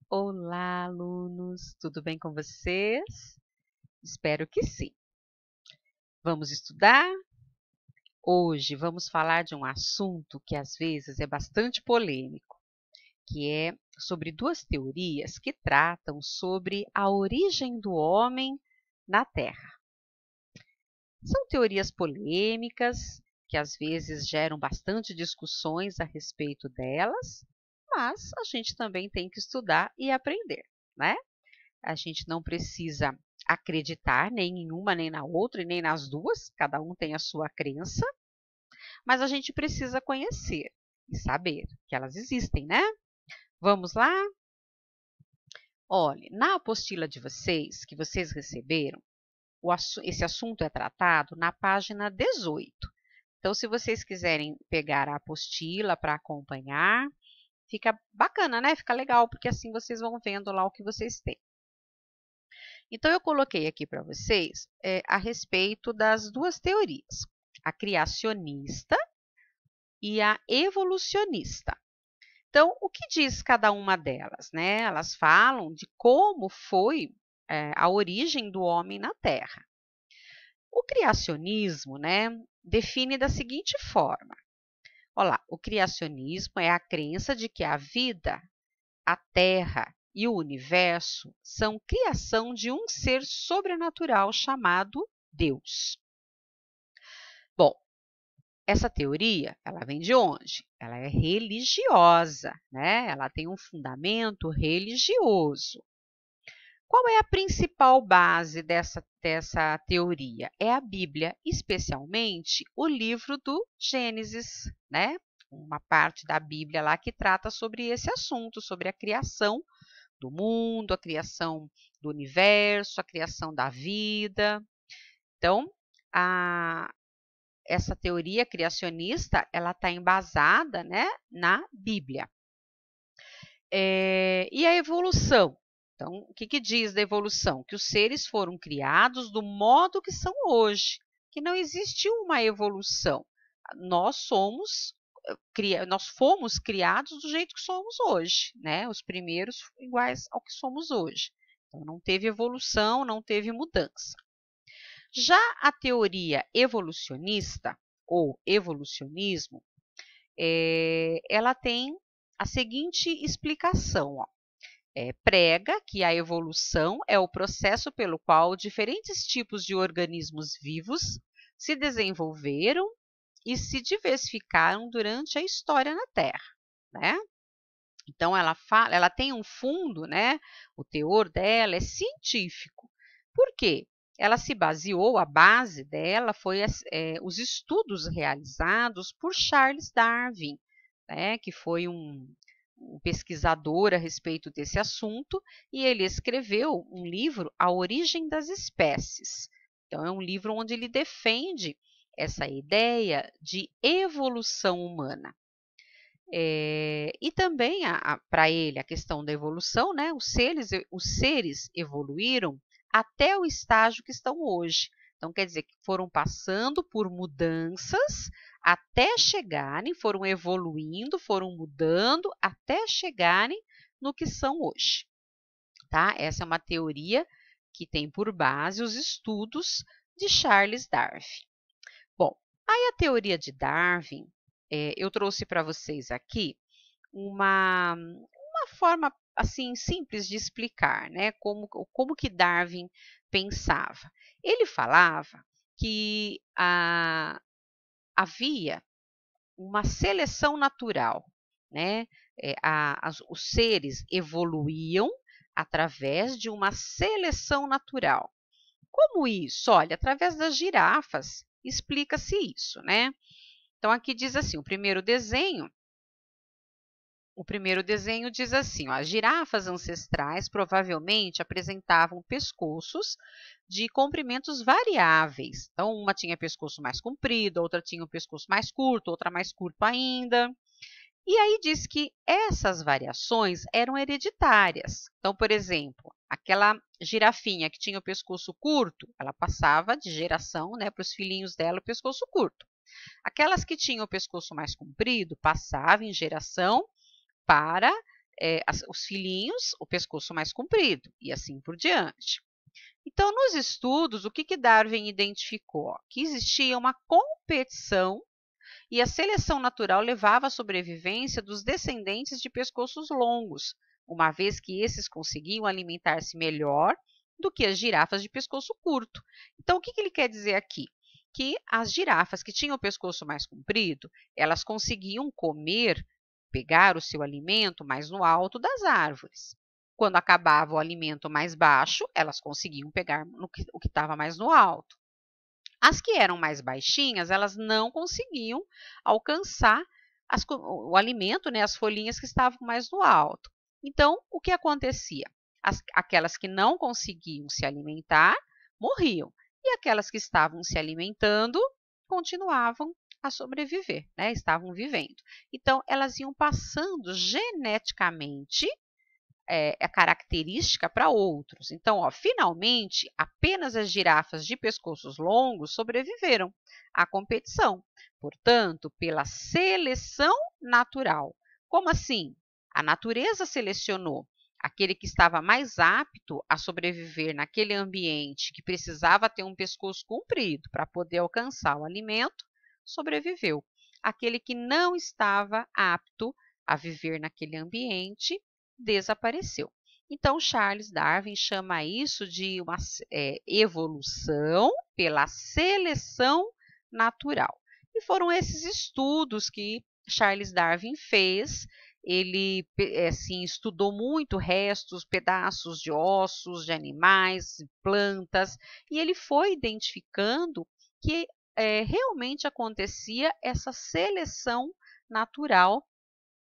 Olá, alunos! Tudo bem com vocês? Espero que sim. Vamos estudar? Hoje vamos falar de um assunto que às vezes é bastante polêmico, que é sobre duas teorias que tratam sobre a origem do homem na Terra. São teorias polêmicas que às vezes geram bastante discussões a respeito delas, mas a gente também tem que estudar e aprender, né? A gente não precisa acreditar nem em uma nem na outra e nem nas duas, cada um tem a sua crença, mas a gente precisa conhecer e saber que elas existem, né? Vamos lá? Olhe, na apostila de vocês, que vocês receberam, esse assunto é tratado na página 18. Então, se vocês quiserem pegar a apostila para acompanhar, fica bacana, né? Fica legal, porque assim vocês vão vendo lá o que vocês têm. Então, eu coloquei aqui para vocês a respeito das duas teorias, a criacionista e a evolucionista. Então, o que diz cada uma delas, né? Elas falam de como foi a origem do homem na Terra. O criacionismo, né, define da seguinte forma. Olha lá, o criacionismo é a crença de que a vida, a Terra e o universo são criação de um ser sobrenatural chamado Deus. Bom, essa teoria, ela vem de onde? Ela é religiosa, né? Ela tem um fundamento religioso. Qual é a principal base dessa teoria? É a Bíblia, especialmente o livro do Gênesis, né? Uma parte da Bíblia lá que trata sobre esse assunto, sobre a criação do mundo, a criação do universo, a criação da vida. Então, essa teoria criacionista, ela está embasada, né, na Bíblia. E a evolução? Então, o que diz da evolução? Que os seres foram criados do modo que são hoje, que não existe uma evolução. Nós fomos criados do jeito que somos hoje, né? Os primeiros iguais ao que somos hoje. Então, não teve evolução, não teve mudança. Já a teoria evolucionista, ou evolucionismo, ela tem a seguinte explicação. Ó. Prega que a evolução é o processo pelo qual diferentes tipos de organismos vivos se desenvolveram e se diversificaram durante a história na Terra, né? Então, ela tem um fundo, né? O teor dela é científico. Por quê? Ela se baseou, a base dela foi os estudos realizados por Charles Darwin, né? Que foi um pesquisador a respeito desse assunto, e ele escreveu um livro, A Origem das Espécies. Então, é um livro onde ele defende essa ideia de evolução humana. E também, para ele, a questão da evolução, né? Os seres evoluíram até o estágio que estão hoje. Então, quer dizer que foram passando por mudanças até chegarem, foram evoluindo, foram mudando até chegarem no que são hoje. Tá? Essa é uma teoria que tem por base os estudos de Charles Darwin. Bom, aí a teoria de Darwin, eu trouxe para vocês aqui uma forma assim simples de explicar, né? Como que Darwin pensava. Ele falava que havia uma seleção natural, né? Os seres evoluíam através de uma seleção natural. Como isso? Olha, através das girafas explica-se isso, né? Então, aqui diz assim, o primeiro desenho diz assim, ó, as girafas ancestrais provavelmente apresentavam pescoços de comprimentos variáveis. Então, uma tinha pescoço mais comprido, outra tinha um pescoço mais curto, outra mais curto ainda. E aí diz que essas variações eram hereditárias. Então, por exemplo, aquela girafinha que tinha o pescoço curto, ela passava de geração, né, para os filhinhos dela o pescoço curto. Aquelas que tinham o pescoço mais comprido passavam em geração para os filhinhos, o pescoço mais comprido, e assim por diante. Então, nos estudos, o que Darwin identificou? Que existia uma competição e a seleção natural levava à sobrevivência dos descendentes de pescoços longos, uma vez que esses conseguiam alimentar-se melhor do que as girafas de pescoço curto. Então, o que ele quer dizer aqui? Que as girafas que tinham o pescoço mais comprido, elas conseguiam pegar o seu alimento mais no alto das árvores. Quando acabava o alimento mais baixo, elas conseguiam pegar o que estava mais no alto. As que eram mais baixinhas, elas não conseguiam alcançar o alimento, né, as folhinhas que estavam mais no alto. Então, o que acontecia? Aquelas que não conseguiam se alimentar, morriam. E aquelas que estavam se alimentando, continuavam a sobreviver, né? Estavam vivendo. Então, elas iam passando geneticamente a característica para outros. Então, finalmente, apenas as girafas de pescoços longos sobreviveram à competição. Portanto, pela seleção natural. Como assim? A natureza selecionou aquele que estava mais apto a sobreviver naquele ambiente, que precisava ter um pescoço comprido para poder alcançar o alimento, sobreviveu. Aquele que não estava apto a viver naquele ambiente desapareceu. Então, Charles Darwin chama isso de uma evolução pela seleção natural. E foram esses estudos que Charles Darwin fez. Ele assim, estudou muito restos, pedaços de ossos de animais, plantas, e ele foi identificando que realmente acontecia essa seleção natural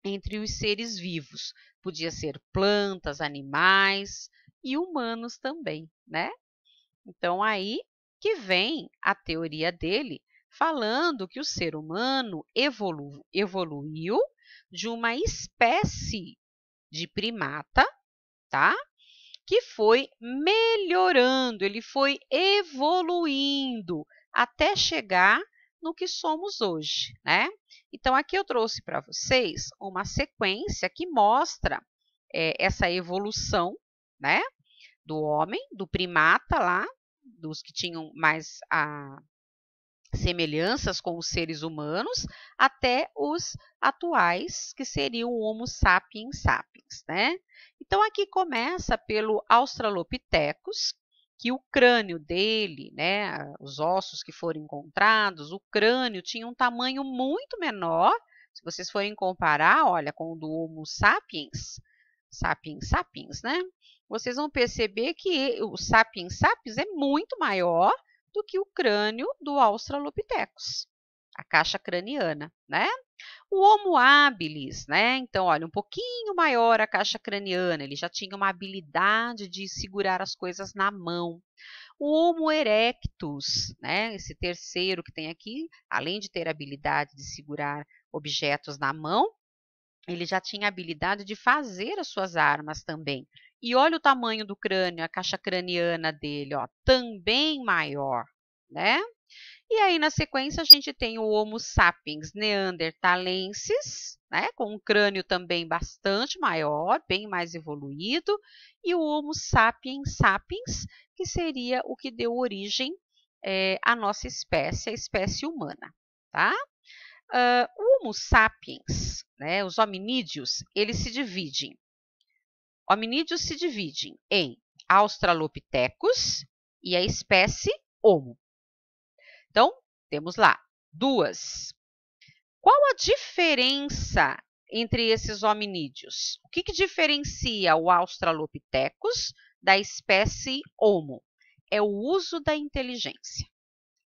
entre os seres vivos. Podia ser plantas, animais e humanos também, né? Então, aí que vem a teoria dele, falando que o ser humano evoluiu de uma espécie de primata, tá? Que foi melhorando, ele foi evoluindo até chegar no que somos hoje, né? Então, aqui eu trouxe para vocês uma sequência que mostra essa evolução, né? Do homem, do primata lá, dos que tinham mais semelhanças com os seres humanos, até os atuais, que seriam o Homo sapiens sapiens, né? Então, aqui começa pelo Australopithecus, que o crânio dele, né, os ossos que foram encontrados, o crânio tinha um tamanho muito menor. Se vocês forem comparar, olha, com o do Homo sapiens, sapiens sapiens, né? Vocês vão perceber que o sapiens sapiens é muito maior do que o crânio do Australopithecus, a caixa craniana, né? O Homo habilis, né? Então, olha, um pouquinho maior a caixa craniana, ele já tinha uma habilidade de segurar as coisas na mão. O Homo erectus, né? Esse terceiro que tem aqui, além de ter a habilidade de segurar objetos na mão, ele já tinha a habilidade de fazer as suas armas também. E olha o tamanho do crânio, a caixa craniana dele, ó, também maior, né? E aí, na sequência, a gente tem o Homo sapiens neanderthalensis, né, com um crânio também bastante maior, bem mais evoluído, e o Homo sapiens sapiens, que seria o que deu origem à nossa espécie, a espécie humana, tá? O Homo sapiens, né, os hominídeos, eles se dividem. Hominídeos se dividem em Australopithecus e a espécie Homo. Então, temos lá duas. Qual a diferença entre esses hominídeos? O que diferencia o Australopithecus da espécie Homo? É o uso da inteligência,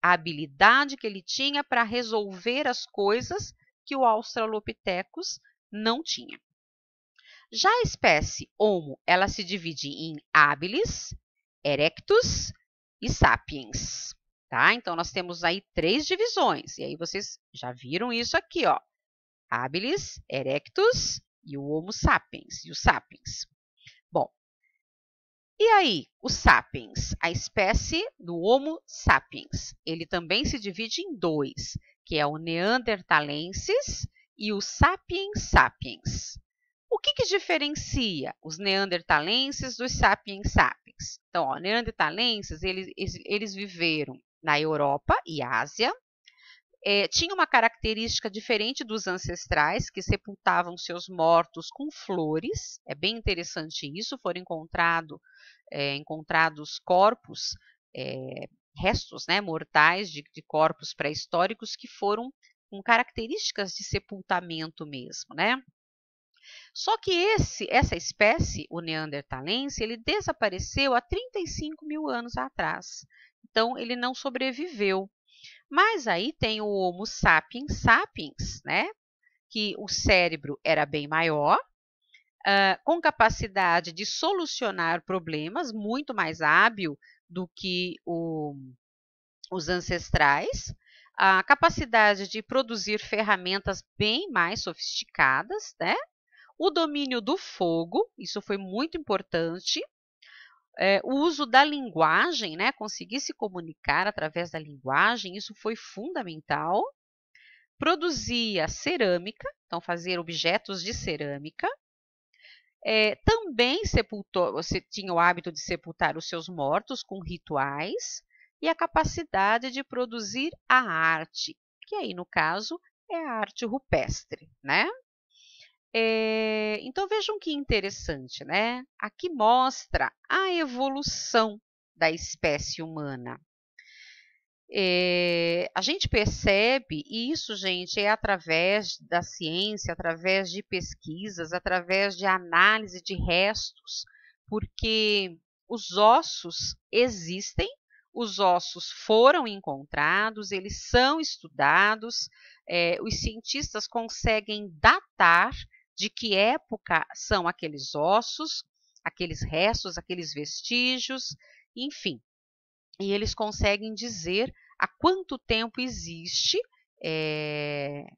a habilidade que ele tinha para resolver as coisas que o Australopithecus não tinha. Já a espécie Homo, ela se divide em habilis, erectus e sapiens. Tá? Então, nós temos aí 3 divisões. E aí, vocês já viram isso aqui, ó. Habilis, erectus e o Homo sapiens, e os sapiens. Bom, e aí, o sapiens, a espécie do Homo sapiens, ele também se divide em 2, que é o neanderthalensis e o sapiens sapiens. O que diferencia os neandertalenses dos sapiens sapiens? Então, ó, neandertalenses, eles viveram na Europa e Ásia. Tinha uma característica diferente dos ancestrais, que sepultavam seus mortos com flores. É bem interessante isso. Foram encontrados corpos, restos, né, mortais de corpos pré-históricos que foram com características de sepultamento mesmo, né? Só que essa espécie, o neandertalense, ele desapareceu há 35 mil anos atrás. Então, ele não sobreviveu. Mas aí tem o Homo sapiens sapiens, né? Que o cérebro era bem maior, com capacidade de solucionar problemas, muito mais hábil do que os ancestrais, a capacidade de produzir ferramentas bem mais sofisticadas, né? O domínio do fogo, isso foi muito importante. O uso da linguagem, né? Conseguir se comunicar através da linguagem, isso foi fundamental. Produzia cerâmica, então fazer objetos de cerâmica. Também você tinha o hábito de sepultar os seus mortos com rituais e a capacidade de produzir a arte, que aí no caso é a arte rupestre, né? Então vejam que interessante, né? Aqui mostra a evolução da espécie humana. A gente percebe, e isso, gente, é através da ciência, através de pesquisas, através de análise de restos, porque os ossos existem, os ossos foram encontrados, eles são estudados, os cientistas conseguem datar de que época são aqueles ossos, aqueles restos, aqueles vestígios, enfim. E eles conseguem dizer há quanto tempo existe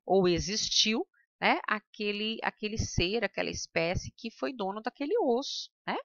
ou existiu, né, aquele ser, aquela espécie que foi dono daquele osso, né?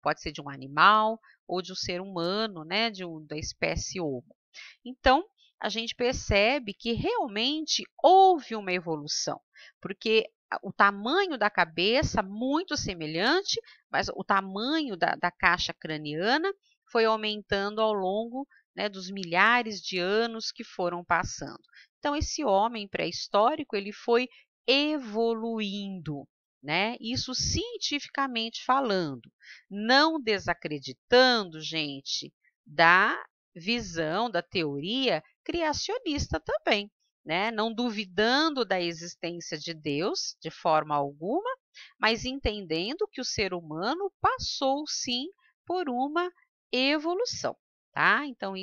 Pode ser de um animal ou de um ser humano, né, da espécie Homo. Então, a gente percebe que realmente houve uma evolução, porque o tamanho da cabeça, muito semelhante, mas o tamanho da caixa craniana foi aumentando ao longo, né, dos milhares de anos que foram passando. Então, esse homem pré-histórico, ele foi evoluindo, né? Isso cientificamente falando, não desacreditando, gente, da visão, da teoria criacionista também, né? Não duvidando da existência de Deus de forma alguma, mas entendendo que o ser humano passou sim por uma evolução, tá? Então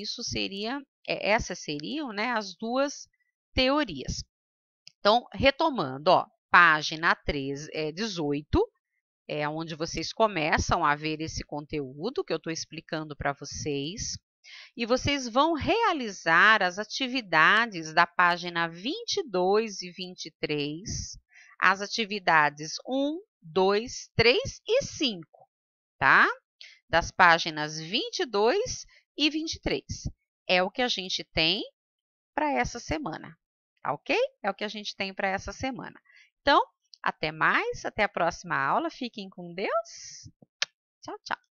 essas seriam, né, as duas teorias. Então, retomando, ó, página 18, é onde vocês começam a ver esse conteúdo que eu estou explicando para vocês. E vocês vão realizar as atividades da página 22 e 23, as atividades 1, 2, 3 e 5, tá? Das páginas 22 e 23. É o que a gente tem para essa semana, tá ok? É o que a gente tem para essa semana. Então, até mais, até a próxima aula. Fiquem com Deus. Tchau, tchau.